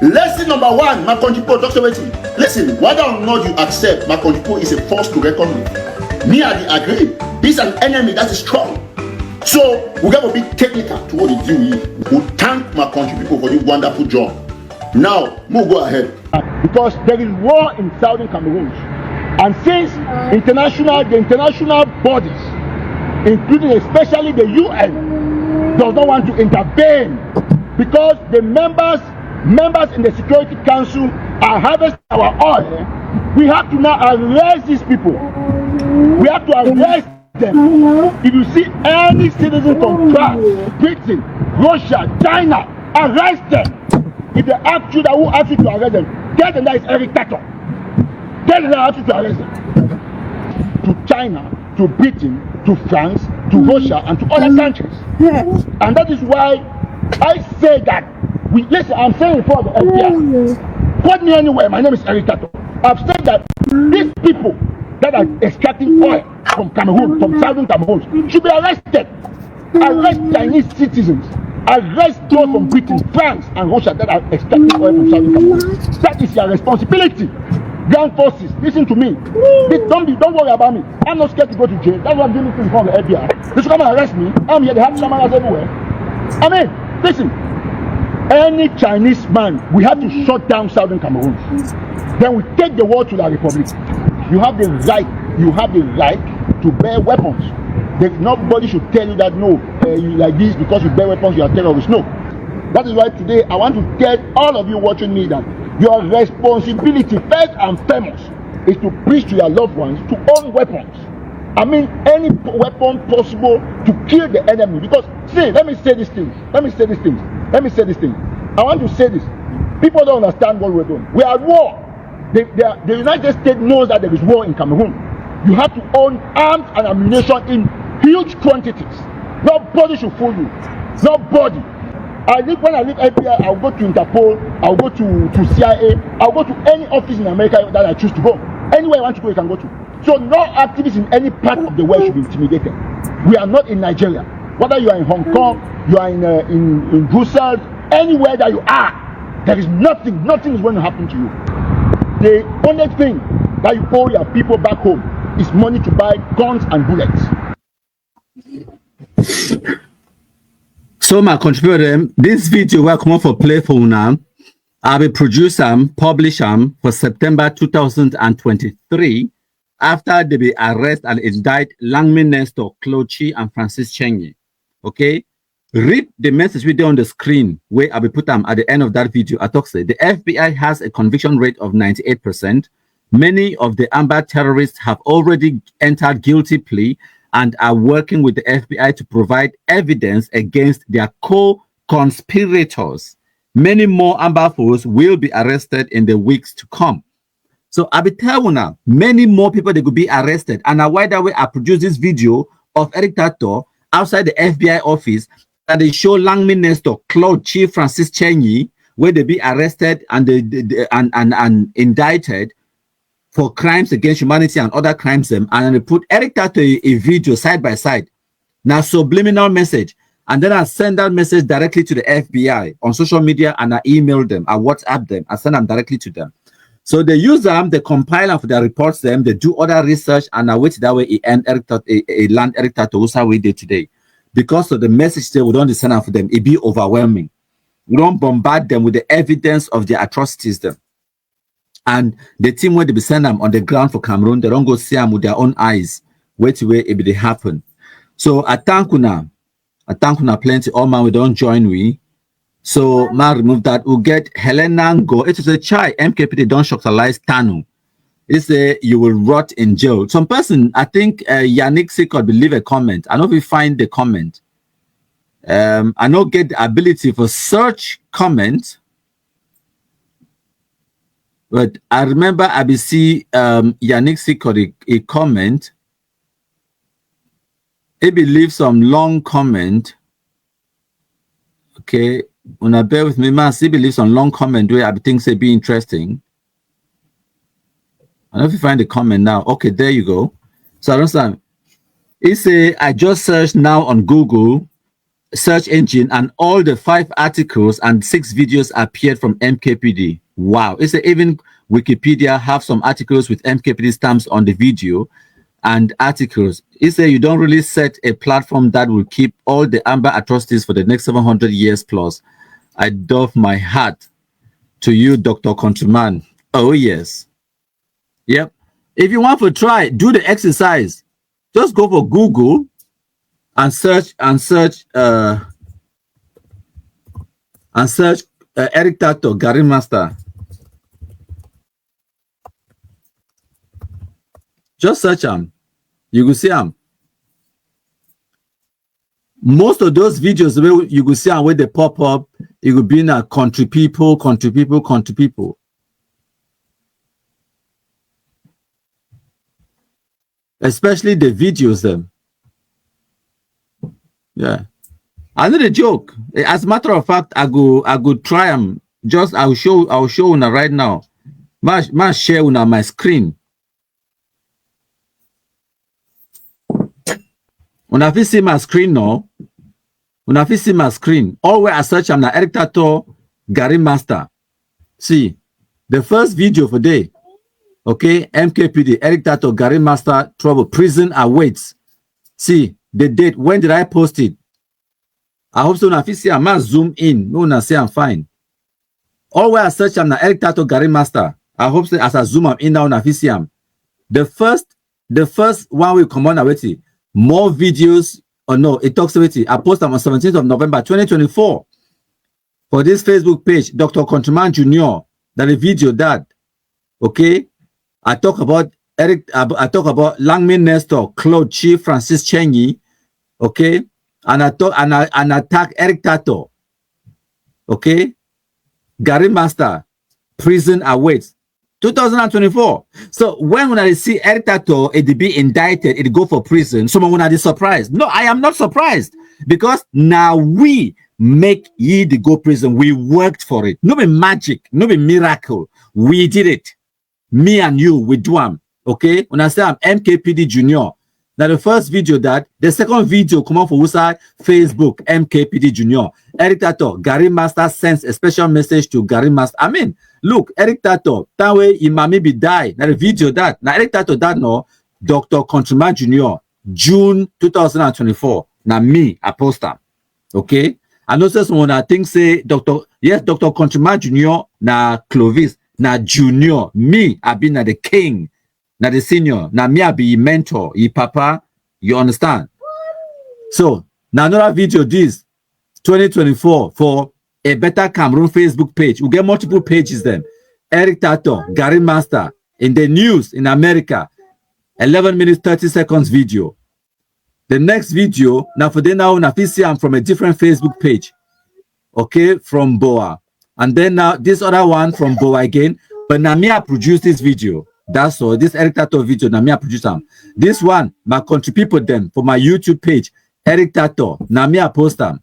Lesson number one, my country people, Dr. Waiting. Listen, whether or not you accept my country people is a force to reckon with. Me, I agree. He's an enemy that is strong. So we got to be technical to what they do. We thank my country people for this wonderful job. Now, we'll go ahead. Because there is war in southern Cameroon. And since the international bodies, including especially the UN, does not want to intervene because the members in the Security Council are harvesting our oil, we have to now arrest these people. We have to arrest them. If you see any citizen from France, Britain, Russia, China, arrest them. If they ask you that, who asked you to arrest them? Tell them that is Eric TawTaw. Tell them that asked you to arrest them. To China, to Britain, to France, to Russia, and to other countries. And that is why I say that, listen, I'm saying for the FBI, put me anywhere, my name is Eric TawTaw. I've said that these people that are extracting oil from Cameroon, from southern Cameroon, should be arrested. Arrest Chinese citizens. Arrest those from Britain, France, and Russia that are extracting oil from southern Cameroon. That is your responsibility. Ground forces, listen to me. Don't worry about me. I'm not scared to go to jail. That's why I'm doing this from the FBI. They should come and arrest me. I'm here. They have cameras everywhere. I mean, listen. Any Chinese man, we have to shut down southern Cameroon. Then we take the war to the Republic. You have the right. You have the right to bear weapons. Nobody should tell you that no, you like this because you bear weapons, you are terrorists. No. That is why today I want to tell all of you watching me that your responsibility, first and foremost, is to preach to your loved ones to own weapons. I mean, any weapon possible to kill the enemy. Because, see, let me say these things. I want to say this. People don't understand what we're doing. We are at war. The United States knows that there is war in Cameroon. You have to own arms and ammunition in huge quantities. Nobody should fool you. Nobody. When I leave FBI, I'll go to Interpol, I'll go to CIA, I'll go to any office in America that I choose to go. Anywhere I want to go, you can go to. So no activists in any part of the world should be intimidated. We are not in Nigeria. Whether you are in Hong Kong, you are in Brussels, anywhere that you are, there is nothing is going to happen to you. The only thing that you owe your people back home is money to buy guns and bullets. So my contributor, this video will come up for play for now. I will produce them, publish them for September 2023 after they be arrest and indict Langmin Nestor, Clochi, and Francis Chengi. Okay? Read the message video on the screen where I will put them at the end of that video. I talk say the FBI has a conviction rate of 98%. Many of the Amba terrorists have already entered guilty plea and are working with the FBI to provide evidence against their co-conspirators. Many more Amba foes will be arrested in the weeks to come. So I be telling now, many more people they could be arrested. And why that way I produce this video of Eric TawTaw outside the FBI office and they show Langmin Nestor, Claude Chief Francis Chenyi, where they be arrested and and indicted for crimes against humanity and other crimes, and they put Eric TawTaw a video side by side. Now subliminal message, and then I send that message directly to the FBI on social media, and I email them, I WhatsApp them, I send them directly to them. So they use them, they compile them for their reports them, they do other research, and I wait that way it end Eric TawTaw, land Eric TawTaw how we did today. Because of the message they we don't send out for them, it be overwhelming. We don't bombard them with the evidence of the atrocities them. And the team where they be send them on the ground for Cameroon, they don't go see them with their own eyes. Wait till it be happen. So I thank you plenty. All man we don't join we. So man remove that. We'll get Helena Ngo. It is a chai MKP they don't shocktalize Tanu. It's a you will rot in jail. Some person I think Yannick Sikot will leave a comment. I know if we find the comment. I don't get the ability for search comment. But I remember I be see Yannick Sikot a comment. He be leave some long comment. Okay, when I bear with me, man, he be leave some long comment where I think say be interesting. I don't know if you find the comment now. Okay, there you go. So I understand. He say I just searched now on Google search engine, and all the 5 articles and 6 videos appeared from MKPD. Wow. It's even Wikipedia have some articles with MKPD stamps on the video and articles. It's you don't really set a platform that will keep all the Amba atrocities for the next 700 years plus. I doff my hat to you, Dr. Countryman. Oh, yes. Yep. If you want to try, do the exercise. Just go for Google and search Eric TawTaw, Gary Master. Just search them. You will see them. Most of those videos where you will see them where they pop up, it will be in a country people. Especially the videos them. Yeah. I know the joke. As a matter of fact, I go try them. Just I'll show una right now. Ma share una my screen. When I see my screen now, when I see my screen, all where I search I'm na Eric TawTaw Gary Master. See, the first video for day. Okay, MKPD, Eric TawTaw Gary Master trouble, prison awaits. See the date. When did I post it? I hope so. Now, if you see, I must zoom in. No, na say I'm fine. All where I search I'm na Eric TawTaw Gary Master. I hope so as I zoom am in now, na if you the first one will come on already. More videos or no, it talks about it. I post them on 17th of November 2024 for this Facebook page, Dr. Countryman Jr. That the video that okay. I talk about Eric. I talk about Langmin Nestor, Claude Chief, Francis Chenyi, okay, and I talk and attack Eric TawTaw, okay, Gary Master, prison awaits, 2024. So when I see Eric TawTaw, it be indicted, it go for prison. Someone when I be surprised. No, I am not surprised because now we make ye the go prison. We worked for it. No be magic, no be miracle. We did it. Me and you, we do them. Okay? When I say I'm MKPD Junior, now the first video that, the second video come on for website, Facebook, MKPD Junior. Eric TawTaw, Gary Master sends a special message to Gary Master. I mean, look, Eric TawTaw, that way he might maybe die. Now the video that, now Eric TawTaw that no, Dr. Countryman Junior, June 2024. Now me, I post them. Okay? I know someone I think say, Dr. Countryman Junior, na Clovis. Na junior, me, I be na the king, na the senior, na me, I be mentor, papa, you understand? So, now another video, this 2024 for a better Cameroon Facebook page. We get multiple pages then. Eric TawTaw, Gary Master, in the news in America, 11 minutes, 30 seconds video. The next video, now for the now, I'm from a different Facebook page, okay, from Boa. And then now this other one from Boa again. But Namia produced this video. That's all. This Eric TawTaw video, Namia produced them. This one, my country people them for my YouTube page. Eric TawTaw, Namia post them.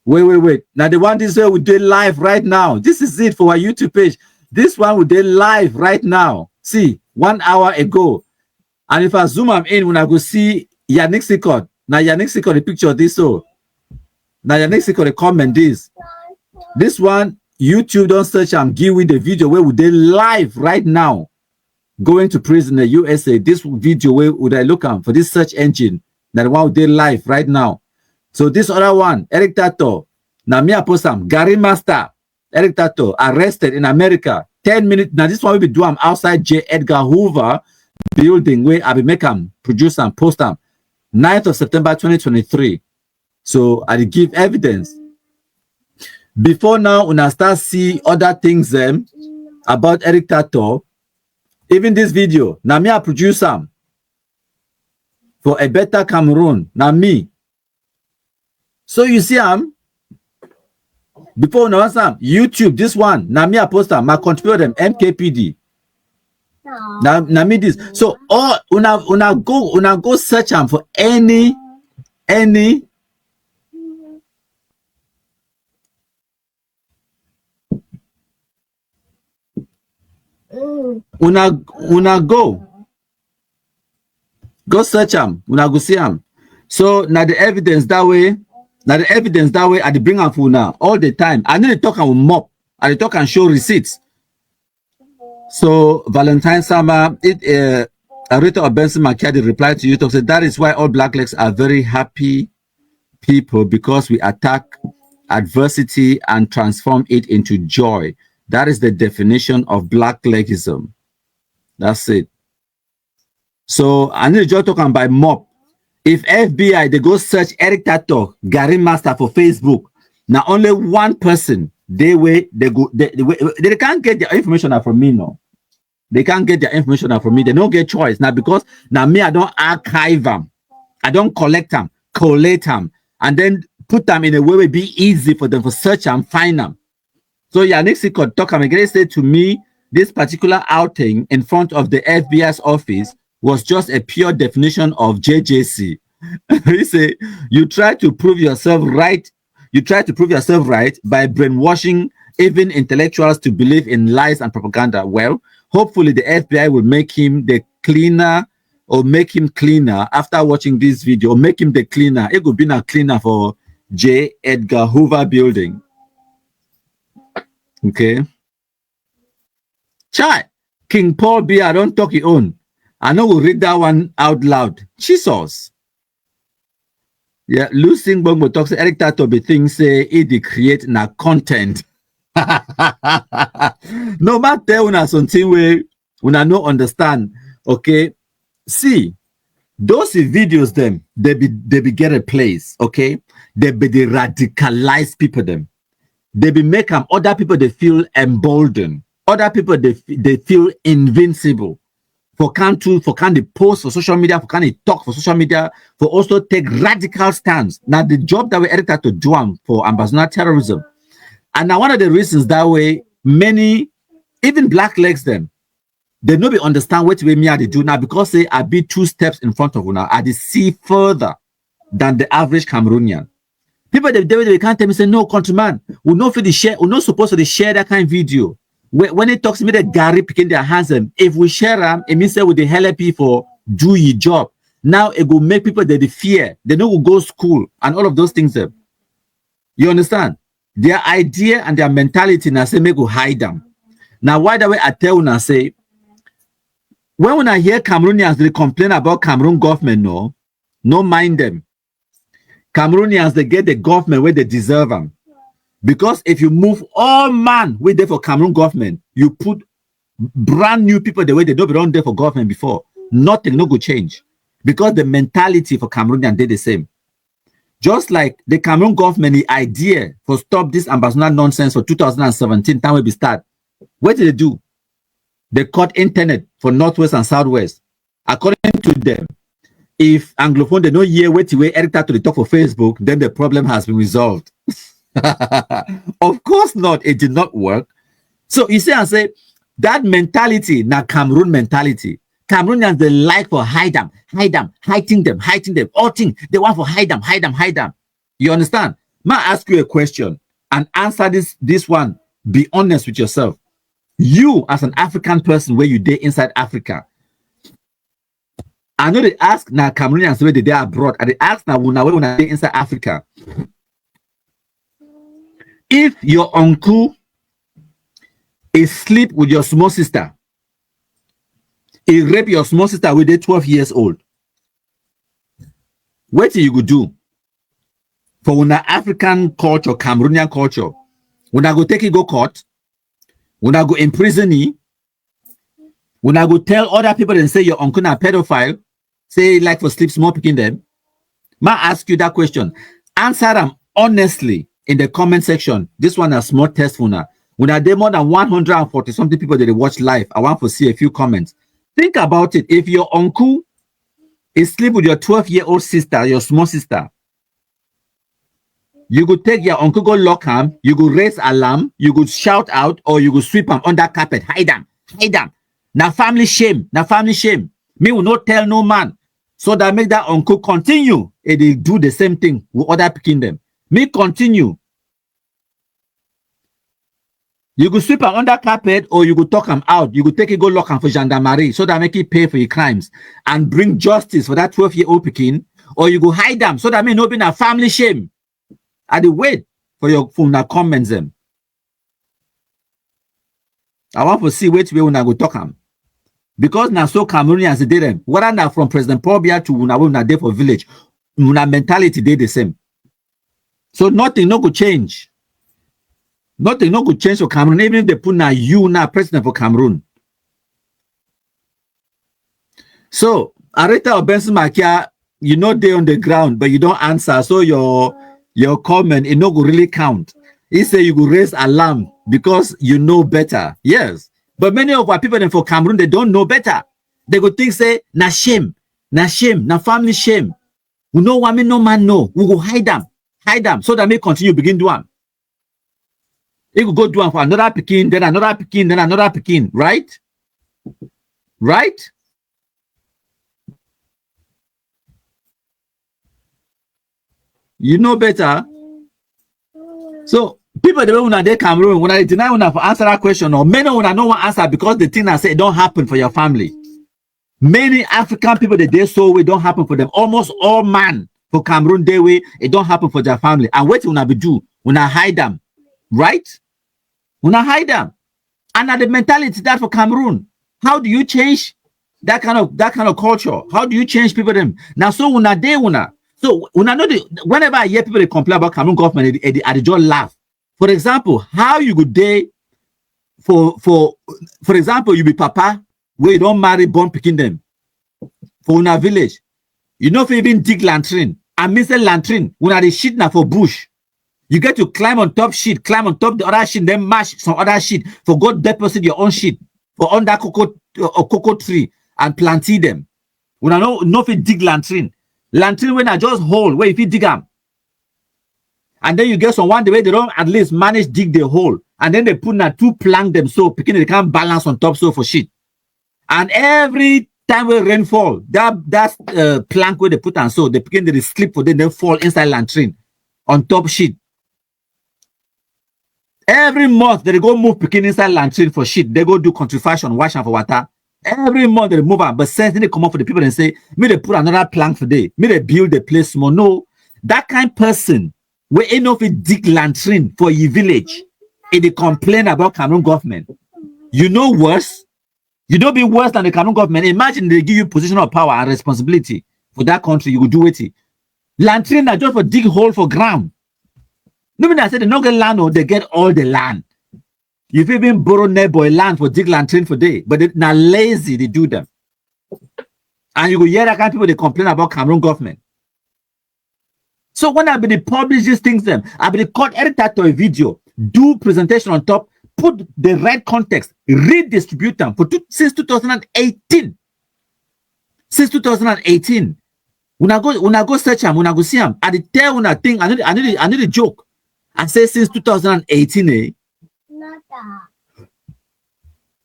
Wait. Now the one this way we do live right now. This is it for our YouTube page. This one we do live right now. See, 1 hour ago. And if I zoom am in, when I go see Yannick Sikot. Now Yannick Sikot the picture of this so. Now Yannick Sikot the comment this. This one, YouTube don't search and give me the video where we did live right now. Going to prison in the USA. This video where would I look at for this search engine? That one we did live right now. So this other one, Eric TawTaw. Now me I post some Gary Master. Eric TawTaw arrested in America. 10 minutes. Now this one will be doing outside J. Edgar Hoover building where I be make them produce and post them. 9th of September 2023. So I give evidence. Before now, when I start see other things about Eric TawTaw, even this video, now me I produce some for a better Cameroon. Now me. So you see before now some YouTube, this one, now me I post them, I contribute them MKPD. Now me this. So all una go search them for any una go search them, una go see them. So now the evidence that way Now the evidence that way I bring am for now all the time. I need to talk and mop. I dey talk and show receipts. So Valentine Sama, Arita of Benson Makadi replied to YouTube, said that is why all black legs are very happy people, because we attack adversity and transform it into joy. That is the definition of black legism. That's it. So I need to just talk about mob. If FBI they go search Eric TawTaw Gary Master for Facebook, now only one person they can't get their information from me. No, they can't get their information from me. They don't get choice now, because now me I don't archive them, I don't collect them, collate them, and then put them in a way it be easy for them to search and find them. So yeah, next could talk and again say to me, this particular outing in front of the FBI's office was just a pure definition of JJC. He say, you try to prove yourself right. You try to prove yourself right by brainwashing even intellectuals to believe in lies and propaganda. Well, hopefully the FBI will make him the cleaner, or make him cleaner after watching this video, or make him the cleaner. It could be a cleaner for J. Edgar Hoover building. Okay. Chai, King Paul B, I don't talk your own. I know we'll read that one out loud. Jesus. Yeah, Lucy Bongo talks Eric TawTaw be things say it create na content. No matter when something way when I no understand. Okay. See, those videos them they be get a place, okay? They radicalize people them. They be make them other people they feel emboldened. Other people they feel invincible. For can they post for social media, for can they talk for social media, for also take radical stance. Now the job that we edited to do for ambassador terrorism. And now one of the reasons that way many, even black legs them, they no be understand what way me they do now, because they are be 2 steps in front of you now. I see further than the average Cameroonian. People they can't tell me say no countryman, we no feel the share, we not supposed to share that kind of video. When it talks to me that Gary picking their hands, if we share them, it means that with the help people do your job. Now it will make people that they fear, they know will go school and all of those things. You understand? Their idea and their mentality now say make go hide them. Now why the way I tell you now say, when I hear Cameroonians they complain about Cameroon government, no mind them. Cameroonians they get the government where they deserve them. Because if you move all man with there for Cameroon government, you put brand new people the way they don't belong there for government before. Nothing no go change. Because the mentality for Cameroonian did the same. Just like the Cameroon government, the idea for stop this ambassador nonsense for 2017, time will be start. What did they do? They cut internet for Northwest and Southwest. According to them, if Anglophone they don't hear what way Eric TawTaw to the talk for Facebook, then the problem has been resolved. Of course not, it did not work. So you see and say that mentality, now Cameroon mentality. Cameroonians they like for hide them, hiding them, all things they want for hide them. You understand? May I ask you a question and answer this one? Be honest with yourself. You as an African person where you dey inside Africa. I know they ask now Cameroonians where they are abroad, and they ask now when they inside Africa. If your uncle is sleep with your small sister, he rape your small sister with 12 years old, what do you go do? For una African culture, Cameroonian culture, when I go take it go court, when I go imprison you, when I go tell other people and say your uncle a pedophile, say like for sleep small picking them, may I ask you that question? Answer them honestly in the comment section. This one a small test for now. When I did more than 140 something people that they watch live, I want to see a few comments. Think about it. If your uncle is sleep with your 12-year-old sister, your small sister, you could take your uncle, go lock him, you could raise alarm, you could shout out, or you could sweep him under carpet, hide them. Now family shame, Me will not tell no man. So that make that uncle continue. And they do the same thing with other picking them. Me continue. You could sweep him under carpet, or you could talk him out. You could take it, go lock him for gendarmerie, so that make it pay for your crimes and bring justice for that 12-year-old picking, or you go hide them, so that may not be a family shame. I dey wait for your una comments them. I want to see which way una go talk am. Because now so Cameroonians they them. Whether now from President Paul Biya to una dey for village, una mentality they the same. So nothing no go change. Nothing no go change for Cameroon. Even if they put now you now president for Cameroon. So Areta or Benson Makia, you know they on the ground, but you don't answer. So your comment it no go really count. He say you go raise alarm because you know better. Yes. But many of our people then for Cameroon, they don't know better. They go think say na shame, na family shame. We know what me no man know. We go hide them so that may continue begin do them. It will go do them for another Pekin, then another Pekin, then another Pekin, right? Right? You know better. So people the way when they Cameroon, when I deny when I answer that question, or many when I know one answer because the thing I say it don't happen for your family. Many African people that they so it don't happen for them. Almost all man for Cameroon they way it don't happen for their family. And what when I be do when I hide them, right? When I hide them, and at the mentality that for Cameroon, how do you change that kind of culture? How do you change people them now? So when I day when I so when I know whenever I hear people they complain about Cameroon government, they just laugh. For example, how you go day for example, you be papa where you don't marry born picking them for una village. You know if you even dig lantern and miss a lantern when they shit now for bush. You get to climb on top shit, climb on top the other shit, then mash some other shit for God deposit your own shit for under cocoa tree and plant them. When I know if you dig lantern when I just hole where if you dig them. And then you get someone the way they don't at least manage dig the hole. And then they put na two plank them so picking they can't balance on top so for shit. And every time when rain fall, that plank where they put on so they begin to slip for them, then fall inside lantern on top shit. Every month they go move picking inside lantern for shit. They go do contribution, wash and for water. Every month they move out, but since they come up for the people and say, me they put another plank for day, me they build the place more. No, that kind of person we enough to dig lantern for your village and they complain about Cameroon government. You know worse. You don't be worse than the Cameroon government. Imagine they give you position of power and responsibility for that country. You will do it. Lantern are just for dig hole for ground. Nobody I said they don't get land or they get all the land. You've even borrow neighbor land for dig lantern for day, but they're not lazy. They do them. And you go hear that kind of people they complain about Cameroon government. So when I be publish these things, them I be cut Eric TawTaw a video, do presentation on top, put the right context, redistribute them for since 2018. Since 2018, when I go search them, when I go see them, I tell when I think I need a joke. I say since 2018,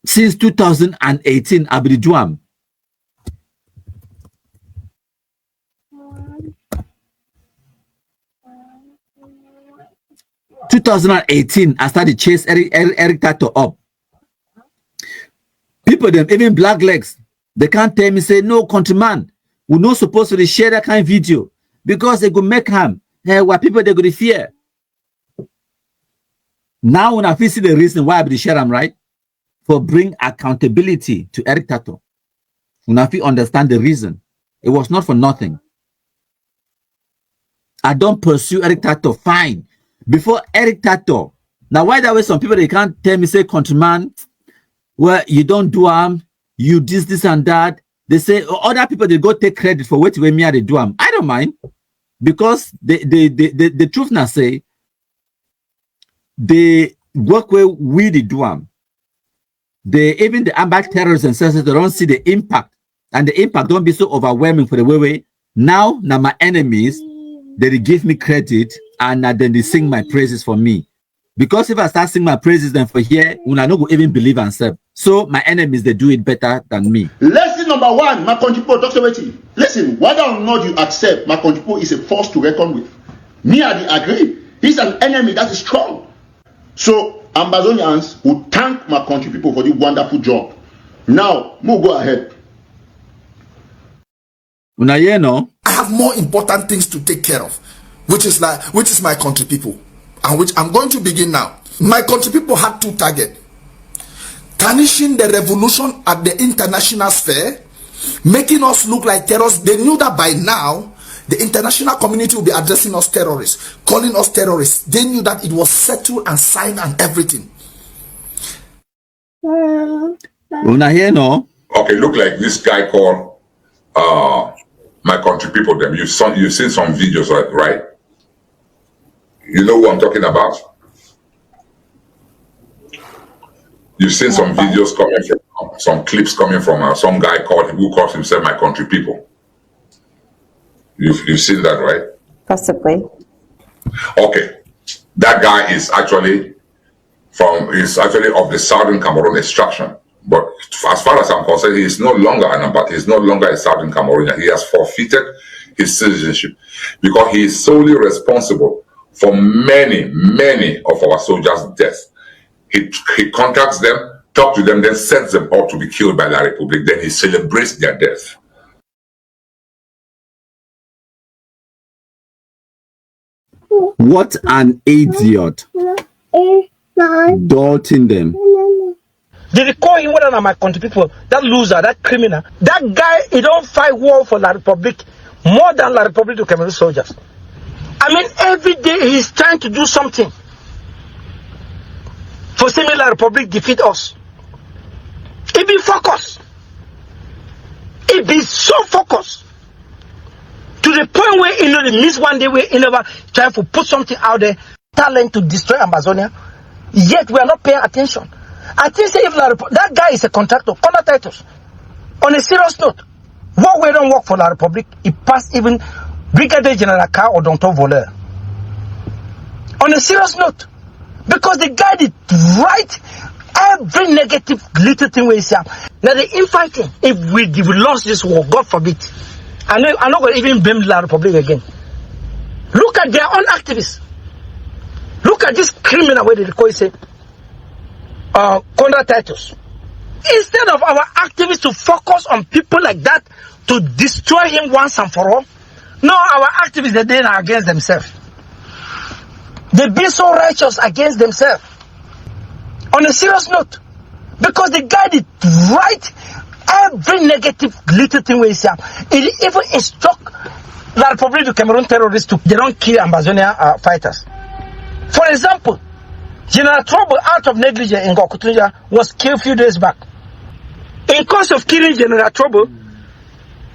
since 2018, I be do them. 2018, I started chase Eric TawTaw up. People them, even black legs, they can't tell me, say, no, countryman, we're not supposed to share that kind of video because they go make harm. Hey, what people they go to fear. Now when I feel see the reason why I be share them, right? For bring accountability to Eric TawTaw. When I feel understand the reason. It was not for nothing. I don't pursue Eric TawTaw, fine. Before Eric TawTaw. Now, why that way some people they can't tell me, say, countryman, well, you don't do you this and that. They say other people they go take credit for what way me they do I don't mind. Because the truth now say they work where we do They even the Amba terrorists and senses they don't see the impact. And the impact don't be so overwhelming for the way. Now my enemies they give me credit and then they sing my praises for me. Because if I start singing my praises, then for here, when I don't even believe and serve. So my enemies, they do it better than me. Lesson number one, my country people, Dr. Weti. Listen, whether or not you accept, my country people is a force to reckon with. Me, I agree. He's an enemy that is strong. So Ambazonians will thank my country people for the wonderful job. Now, we'll go ahead. I have more important things to take care of. which is my country people, and which I'm going to begin now. My country people had two targets: tarnishing the revolution at the international sphere, making us look like terrorists. They knew that by now the international community will be addressing us terrorists, calling us terrorists. They knew that it was settled and signed and everything. Una here no? Okay, look like this guy called My Country People. Them you've seen some videos, right? You know who I'm talking about? You've seen some videos coming from, some clips coming from some guy who calls himself My Country People. You've seen that, right? Possibly. Okay, that guy is actually of the Southern Cameroon extraction. But as far as I'm concerned, he is no longer an Amba. He is no longer a Southern Cameroonian. He has forfeited his citizenship because he is solely responsible for many of our soldiers' deaths. He contacts them, talks to them, then sends them up to be killed by La Republic. Then he celebrates their death. What an idiot. Doubting them. They recall him more than My Country People, that loser, that criminal. That guy, he don't fight war for La Republic more than La Republic to Cameroon soldiers. I mean, every day he's trying to do something for seeing La Republic defeat us. He be focused. He be so focused to the point where they miss one day where he never try to put something out there, talent to destroy Amazonia. Yet we are not paying attention. I think say if that guy is a contractor, Nkunda Titus. On a serious note, what we don't work for La Republic, it passed even Brigadier General Car or Dr. Voler. On a serious note, because the guy did right every negative little thing we say. Now the infighting, if we lost this war, God forbid, I'm not going to even blame La Republic again. Look at their own activists. Look at this criminal way they call it. Nkunda Titus. Instead of our activists to focus on people like that to destroy him once and for all, no, our activists they are against themselves. They be so righteous against themselves. On a serious note, because the guy did right every negative little thing we say. It even instruct La Republic to Cameroon terrorists they don't kill Amazonia fighters. For example, General Trouble, out of negligence in Gokutunja, was killed a few days back. In course of killing General Trouble,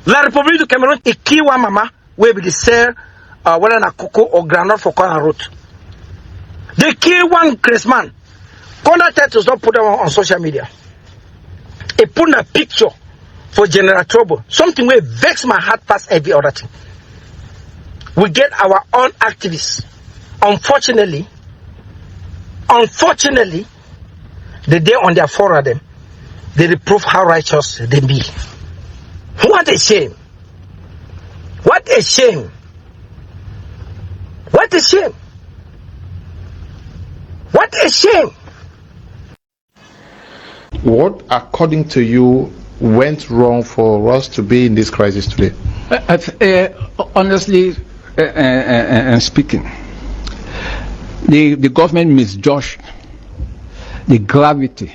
La Republic of Cameroon, he killed one mama, where they sell whether na cocoa or granite for corner road. They killed one Christmas. Nkunda Titus not put them on social media. He put a picture for General Trouble, something where vex my heart past every other thing. We get our own activists. Unfortunately, the day on their forum, they reprove how righteous they be. What a shame. What a shame. What a shame. What a shame. What, according to you, went wrong for us to be in this crisis today? Honestly speaking, the government misjudged the gravity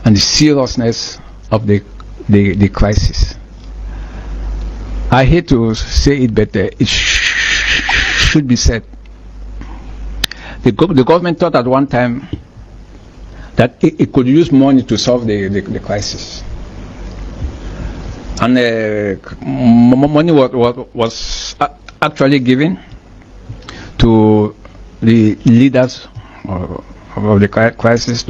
and the seriousness of the crisis. I hate to say it, but it should be said. The government thought at one time that it could use money to solve the crisis. And money was actually given to the leaders of the crisis,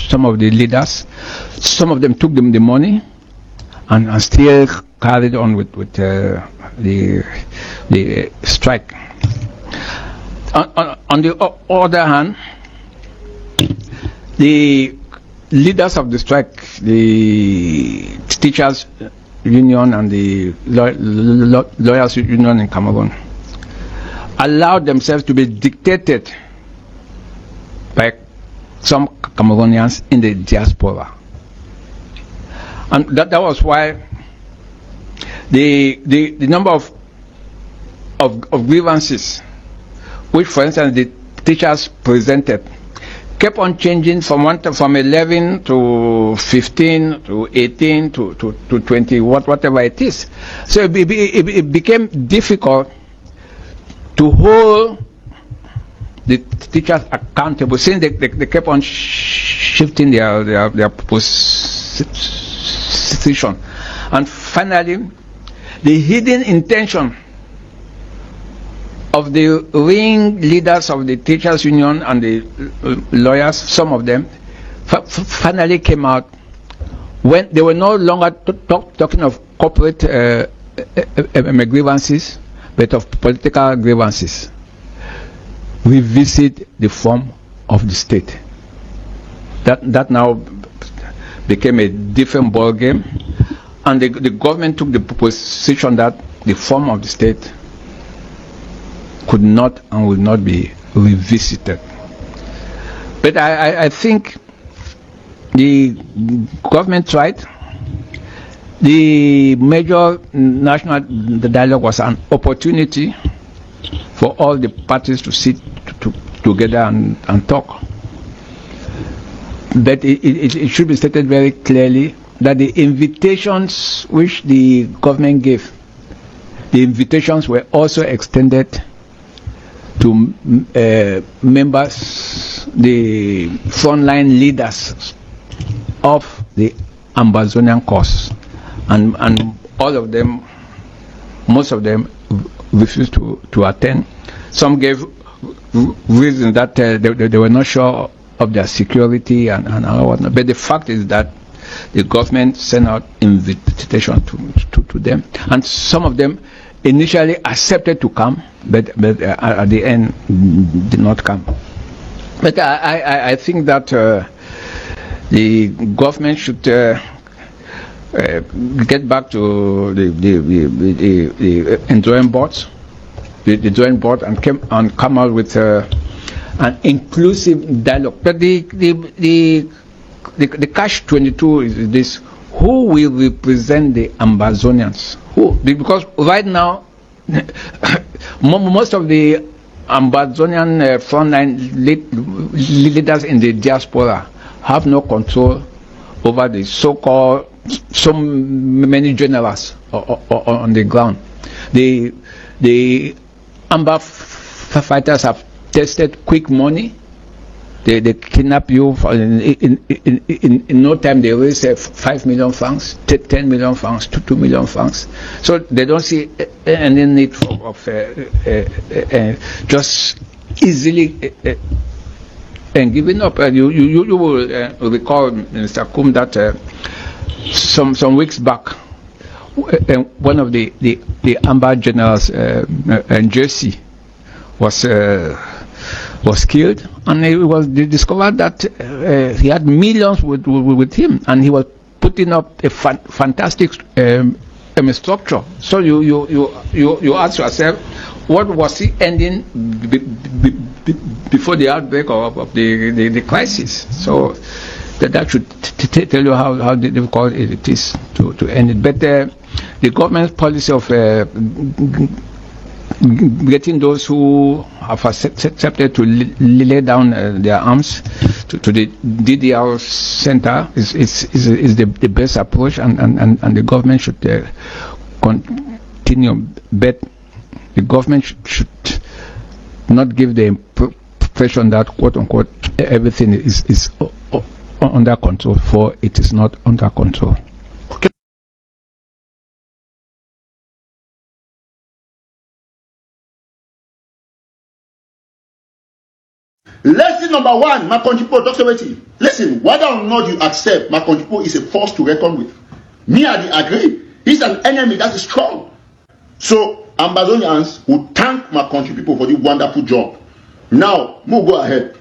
some of the leaders. Some of them took them the money and still carried on with the strike. On the other hand, the leaders of the strike, the teachers union and the lawyers union in Cameroon, allowed themselves to be dictated by some Cameroonians in the diaspora. And that was why the number of of grievances, which, for instance, the teachers presented, kept on changing from 11 to 15 to 18 to 20, whatever it is. So it became difficult to hold the teachers accountable, since they kept on shifting their position. And finally, the hidden intention of the ring leaders of the teachers union and the lawyers, some of them, finally came out when they were no longer talking of corporate grievances, but of political grievances. Revisit the form of the state. That now became a different ball game, and the government took the position that the form of the state could not and will not be revisited. But I think the government tried. The major national dialogue was an opportunity for all the parties to sit together and talk. But it should be stated very clearly that the invitations which the government gave, the invitations were also extended to members, the frontline leaders of the Ambazonian cause, and all of them, most of them refused to attend. Some gave reasons that they were not sure of their security and whatnot. But the fact is that the government sent out invitation to them, and some of them initially accepted to come, but at the end did not come. But I think that the government should get back to the drawing boards, the drawing board, and come out with an inclusive dialogue. But the catch-22 is this: who will represent the Ambazonians? Who? Because right now, most of the Ambazonian frontline leaders in the diaspora have no control over the so-called so many generals on the ground. The Amba fighters have tested quick money. They kidnap you in no time. They raise 5 million francs, 10 million francs, 2 million francs. So they don't see any need of just easily and giving up. You will recall, Mr. Kum, that some weeks back, one of the Amba generals, Jersey, was killed, and it was discovered that he had millions with him, and he was putting up a fantastic structure. So you ask yourself, what was he ending before the outbreak of the crisis? So that should tell you how difficult it is to end it. But the government's policy of getting those who have accepted to lay down their arms to the DDR center is the best approach, and the government should continue. But the government should not give the impression that, quote unquote, everything is under control, for it is not under control. Lesson number one, my country people, Dr. Weti. Listen, whether or not you accept my country people is a force to reckon with. Me, I agree. He's an enemy that is strong. So, Ambazonians will thank my country people for the wonderful job. Now, we'll go ahead.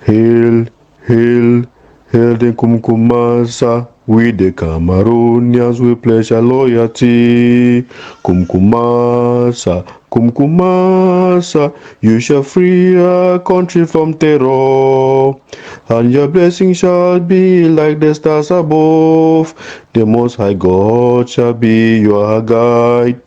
Hail, hail, hail the Kumkumasa. We the Cameroonians, we pledge our loyalty. Kumkumasa, Kumkumasa, you shall free our country from terror, and your blessing shall be like the stars above. The Most High God shall be your guide.